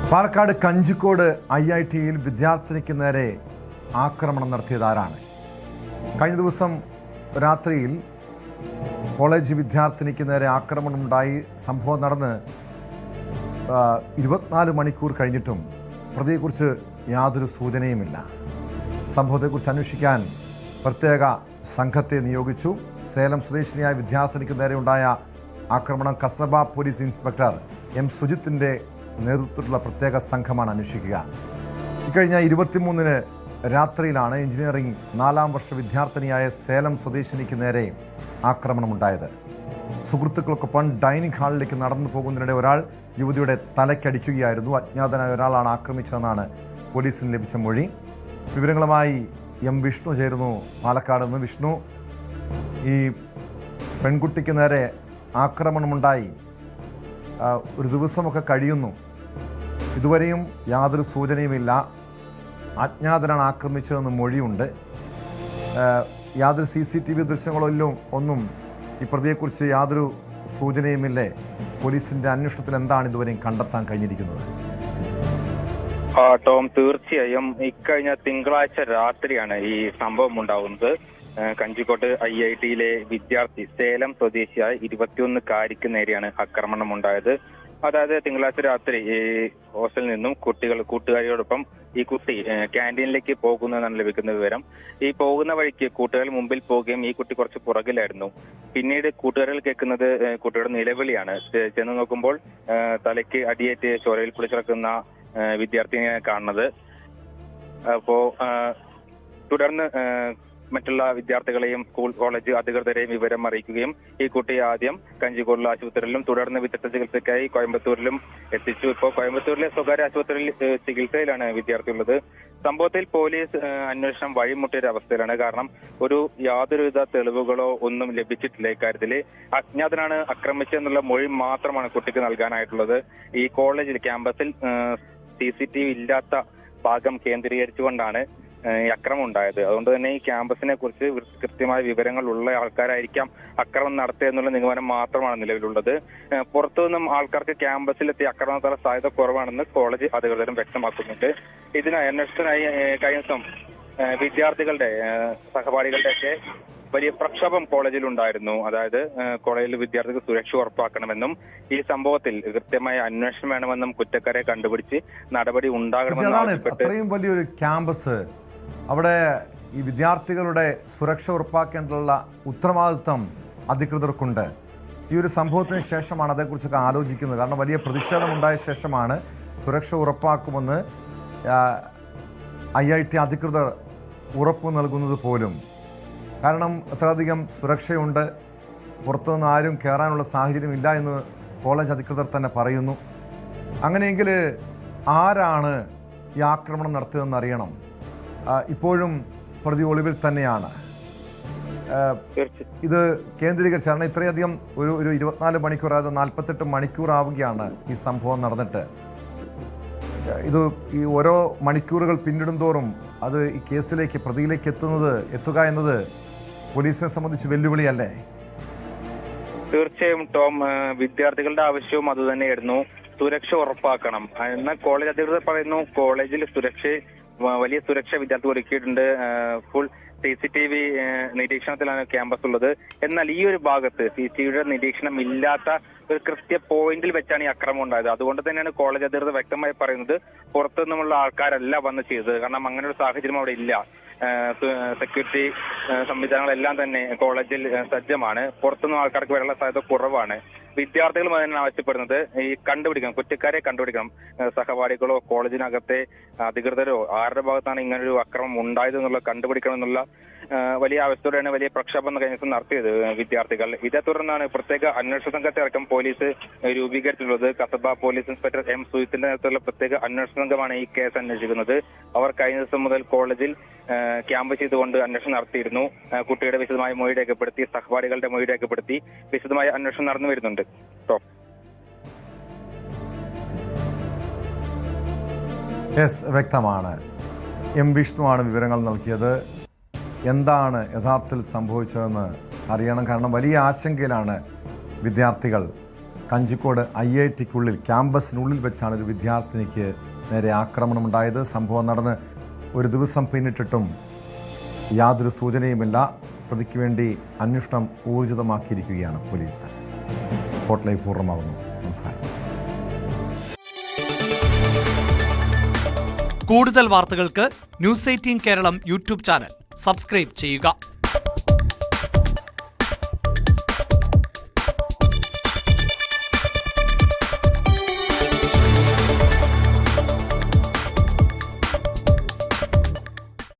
പാലക്കാട് കഞ്ചിക്കോട് IITയിൽ വിദ്യാർത്ഥിനിക്ക് നേരെ ആക്രമണം നടത്തിയതാരാണ്? കഴിഞ്ഞ ദിവസം രാത്രിയിൽ കോളേജ് വിദ്യാർത്ഥിനിക്ക് നേരെ ആക്രമണമുണ്ടായി. സംഭവം നടന്ന് 24 മണിക്കൂർ കഴിഞ്ഞിട്ടും പ്രതിയെക്കുറിച്ച് യാതൊരു സൂചനയുമില്ല. സംഭവത്തെക്കുറിച്ച് അന്വേഷിക്കാൻ പ്രത്യേക സംഘത്തെ നിയോഗിച്ചു. സേലം സ്വദേശിനിയായ വിദ്യാർത്ഥിനിക്ക് നേരെ ഉണ്ടായ ആക്രമണം കസബ പോലീസ് ഇൻസ്പെക്ടർ M. സുജിത്തിൻ്റെ നേതൃത്വത്തിലുള്ള പ്രത്യേക സംഘമാണ് അന്വേഷിക്കുക. ഇക്കഴിഞ്ഞ 23-ന് രാത്രിയിലാണ് എഞ്ചിനീയറിംഗ് 4-ാം വർഷ വിദ്യാർത്ഥിനിയായ സേലം സ്വദേശിനിക്ക് നേരെ ആക്രമണമുണ്ടായത്. സുഹൃത്തുക്കൾക്കൊപ്പം ഡൈനിങ് ഹാളിലേക്ക് നടന്നു പോകുന്നതിനിടെ ഒരാൾ യുവതിയുടെ തലയ്ക്കടിക്കുകയായിരുന്നു. അജ്ഞാതനായ ഒരാളാണ് ആക്രമിച്ചതെന്നാണ് പോലീസിന് ലഭിച്ച മൊഴി. വിവരങ്ങളുമായി M. വിഷ്ണു ചേരുന്നു പാലക്കാട് നിന്ന്. വിഷ്ണു, ഈ പെൺകുട്ടിക്ക് നേരെ ആക്രമണമുണ്ടായി ഒരു ദിവസമൊക്കെ കഴിയുന്നു, ഇതുവരെയും യാതൊരു സൂചനയുമില്ല. അജ്ഞാതനാണ് ആക്രമിച്ചതെന്ന് മൊഴിയുണ്ട്. യാതൊരു CCTV ദൃശ്യങ്ങളോ ഒന്നും ഈ പ്രതിയെക്കുറിച്ച് യാതൊരു സൂചനയുമില്ലേ? പോലീസിന്റെ അന്വേഷണത്തിൽ എന്താണ് ഇതുവരെയും കണ്ടെത്താൻ കഴിഞ്ഞിരിക്കുന്നത്? ടോം, തീർച്ചയായും ഇക്കഴിഞ്ഞ തിങ്കളാഴ്ച രാത്രിയാണ് ഈ സംഭവം ഉണ്ടാവുന്നത്. കഞ്ചിക്കോട്ട് IITയിലെ വിദ്യാർത്ഥി സേലം സ്വദേശിയായ 21-കാരിക്ക് നേരെയാണ് ആക്രമണം ഉണ്ടായത്. അതായത് തിങ്കളാഴ്ച രാത്രി ഈ ഹോസ്റ്റലിൽ നിന്നും കൂട്ടുകാരിയോടൊപ്പം ഈ കുട്ടി ക്യാൻറ്റീനിലേക്ക് പോകുന്നതെന്നാണ് ലഭിക്കുന്ന വിവരം. ഈ പോകുന്ന വഴിക്ക് കൂട്ടുകാർ മുമ്പിൽ പോവുകയും ഈ കുട്ടി കുറച്ച് പുറകിലായിരുന്നു. പിന്നീട് കൂട്ടുകാരികൾ കേൾക്കുന്നത് കുട്ടിയുടെ നിലവിളിയാണ്. ചെന്ന് നോക്കുമ്പോൾ തലയ്ക്ക് അടിയേറ്റ് ചോരയിൽ കുളിച്ചിറക്കുന്ന വിദ്യാർത്ഥിനിയെ കാണുന്നത്. അപ്പോ തുടർന്ന് മറ്റുള്ള വിദ്യാർത്ഥികളെയും സ്കൂൾ കോളേജ് അധികൃതരെയും വിവരം അറിയിക്കുകയും ഈ കുട്ടിയെ ആദ്യം കഞ്ചിക്കോടുള്ള ആശുപത്രിയിലും തുടർന്ന് വിദഗ്ധ ചികിത്സയ്ക്കായി കോയമ്പത്തൂരിലും എത്തിച്ചു. ഇപ്പോൾ കോയമ്പത്തൂരിലെ സ്വകാര്യ ആശുപത്രിയിൽ ചികിത്സയിലാണ് വിദ്യാർത്ഥി ഉള്ളത്. സംഭവത്തിൽ പോലീസ് അന്വേഷണം വഴിമുട്ടിയ അവസ്ഥയിലാണ്. കാരണം യാതൊരുവിധ തെളിവുകളോ ഒന്നും ലഭിച്ചിട്ടില്ല. ഇക്കാര്യത്തിൽ അജ്ഞാതനാണ് ആക്രമിച്ചതെന്നുള്ള മൊഴി മാത്രമാണ് കുട്ടിക്ക് നൽകാനായിട്ടുള്ളത്. ഈ കോളേജിൽ ക്യാമ്പസിൽ CCTV ഇല്ലാത്ത ഭാഗം കേന്ദ്രീകരിച്ചുകൊണ്ടാണ് ഈ അക്രമം ഉണ്ടായത്. അതുകൊണ്ട് തന്നെ ഈ ക്യാമ്പസിനെ കുറിച്ച് കൃത്യമായ വിവരങ്ങൾ ഉള്ള ആൾക്കാരായിരിക്കാം അക്രമം നടത്തിയെന്നുള്ള നിഗമനം മാത്രമാണ് നിലവിലുള്ളത്. പുറത്തുനിന്നും ആൾക്കാർക്ക് ക്യാമ്പസിലെത്തി അക്രമം നടത്താൻ സാധ്യത കുറവാണെന്ന് കോളേജ് അധികൃതരും വ്യക്തമാക്കുന്നുണ്ട്. ഇതിനായി അന്വേഷണത്തിനായി കഴിഞ്ഞ ദിവസം വിദ്യാർത്ഥികളുടെ സഹപാഠികളുടെ ഒക്കെ വലിയ പ്രക്ഷോഭം കോളേജിൽ ഉണ്ടായിരുന്നു. അതായത് കോളേജിൽ വിദ്യാർത്ഥികൾക്ക് സുരക്ഷ ഉറപ്പാക്കണമെന്നും ഈ സംഭവത്തിൽ കൃത്യമായ അന്വേഷണം വേണമെന്നും കുറ്റക്കാരെ കണ്ടുപിടിച്ച് നടപടി ഉണ്ടാകണമെന്നും. അത്രയും വലിയൊരു ക്യാമ്പസ്, അവിടെ ഈ വിദ്യാർത്ഥികളുടെ സുരക്ഷ ഉറപ്പാക്കേണ്ടുള്ള ഉത്തരവാദിത്വം അധികൃതർക്കുണ്ട്. ഈ ഒരു സംഭവത്തിന് ശേഷമാണ് അതേക്കുറിച്ചൊക്കെ ആലോചിക്കുന്നത്. കാരണം വലിയ പ്രതിഷേധമുണ്ടായ ശേഷമാണ് സുരക്ഷ ഉറപ്പാക്കുമെന്ന് IIT അധികൃതർ ഉറപ്പു നൽകുന്നത് പോലും. കാരണം അത്രയധികം സുരക്ഷയുണ്ട്, പുറത്തുനിന്ന് ആരും കയറാനുള്ള സാഹചര്യമില്ല എന്ന് കോളേജ് അധികൃതർ തന്നെ പറയുന്നു. അങ്ങനെയെങ്കിൽ ആരാണ് ഈ ആക്രമണം നടത്തിയതെന്ന് അറിയണം. ഇപ്പോഴും പ്രതി ഒളിവിൽ തന്നെയാണ്. ഇത് കേന്ദ്രീകരിച്ചാണ് ഇത്രയധികം ഒരു 24 മണിക്കൂർ, അതായത് 48 മണിക്കൂർ ആവുകയാണ് ഈ സംഭവം നടന്നിട്ട്. ഇത് ഈ ഓരോ മണിക്കൂറുകൾ പിന്നിടും തോറും അത് ഈ കേസിലേക്ക്, പ്രതിയിലേക്ക് എത്തുക എന്നത് പോലീസിനെ സംബന്ധിച്ച് വെല്ലുവിളിയല്ലേ? തീർച്ചയായും ടോം, വിദ്യാർത്ഥികളുടെ ആവശ്യവും അതുതന്നെയായിരുന്നു. സുരക്ഷ ഉറപ്പാക്കണം. എന്നാൽ കോളേജ് അധികൃതർ പറയുന്നു കോളേജിൽ വലിയ സുരക്ഷ വിദ്യാർത്ഥി ഒരുക്കിയിട്ടുണ്ട്. ഫുൾ CCTV നിരീക്ഷണത്തിലാണ് ക്യാമ്പസ് ഉള്ളത്. എന്നാൽ ഈ ഒരു ഭാഗത്ത് CCTVയുടെ നിരീക്ഷണം ഇല്ലാത്ത ഒരു കൃത്യ പോയിന്റിൽ വെച്ചാണ് ഈ അക്രമം ഉണ്ടായത്. അതുകൊണ്ട് തന്നെയാണ് കോളേജ് അധികൃതർ വ്യക്തമായി പറയുന്നത് പുറത്തുനിന്നുള്ള ആൾക്കാരല്ല വന്ന് ചെയ്തത്. കാരണം അങ്ങനെ ഒരു സാഹചര്യം അവിടെ ഇല്ല. സെക്യൂരിറ്റി സംവിധാനങ്ങളെല്ലാം തന്നെ കോളേജിൽ സജ്ജമാണ്. പുറത്തുനിന്നും ആൾക്കാർക്ക് വരാനുള്ള സാധ്യത കുറവാണ്. വിദ്യാർത്ഥികൾ തന്നെ ആവശ്യപ്പെടുന്നത് ഈ കുറ്റക്കാരെ കണ്ടുപിടിക്കണം. സഹപാഠികളോ കോളേജിനകത്തെ അധികൃതരോ ആരുടെ ഭാഗത്താണ് ഇങ്ങനൊരു അക്രമം ഉണ്ടായത് എന്നുള്ളത് കണ്ടുപിടിക്കണം എന്നുള്ള വലിയ ആവശ്യത്തോടെയാണ് വലിയ പ്രക്ഷോഭം കഴിഞ്ഞ ദിവസം നടത്തിയത് വിദ്യാർത്ഥികൾ. ഇതേ തുടർന്നാണ് പ്രത്യേക അന്വേഷണ സംഘത്തെ അടക്കം പോലീസ് രൂപീകരിച്ചിട്ടുള്ളത്. Kasaba police inspector M. സുജിത്തിന്റെ നേതൃത്വത്തിലുള്ള പ്രത്യേക അന്വേഷണ സംഘമാണ് ഈ കേസ് അന്വേഷിക്കുന്നത്. അവർ കഴിഞ്ഞ ദിവസം മുതൽ കോളേജിൽ ക്യാമ്പ് ചെയ്തുകൊണ്ട് അന്വേഷണം നടത്തിയിരുന്നു. കുട്ടിയുടെ വിശദമായ മൊഴി രേഖപ്പെടുത്തി, സഹപാഠികളുടെ മൊഴി രേഖപ്പെടുത്തി വിശദമായ അന്വേഷണം നടന്നു വരുന്നുണ്ട്. വ്യക്തമാണ്. M. വിഷ്ണുവാണ് വിവരങ്ങൾ നൽകിയത്. എന്താണ് യഥാർത്ഥത്തിൽ സംഭവിച്ചതെന്ന് അറിയണം. കാരണം വലിയ ആശങ്കയിലാണ് വിദ്യാർത്ഥികൾ. കഞ്ചിക്കോട് IIT-ക്കുള്ളിൽ ക്യാമ്പസിനുള്ളിൽ വെച്ചാണ് ഒരു വിദ്യാർത്ഥിനിക്ക് നേരെ ആക്രമണമുണ്ടായത്. സംഭവം നടന്ന് ഒരു ദിവസം പിന്നിട്ടിട്ടും യാതൊരു സൂചനയുമില്ല. പ്രതിക്ക് വേണ്ടി അന്വേഷണം ഊർജിതമാക്കിയിരിക്കുകയാണ് പോലീസ്. സ്പോട്ട്ലൈറ്റ് പൂർണ്ണമാകുന്നു. നമസ്കാരം. കൂടുതൽ വാർത്തകൾക്ക് News 18 Keralam YouTube channel subscribe ചെയ്യുക.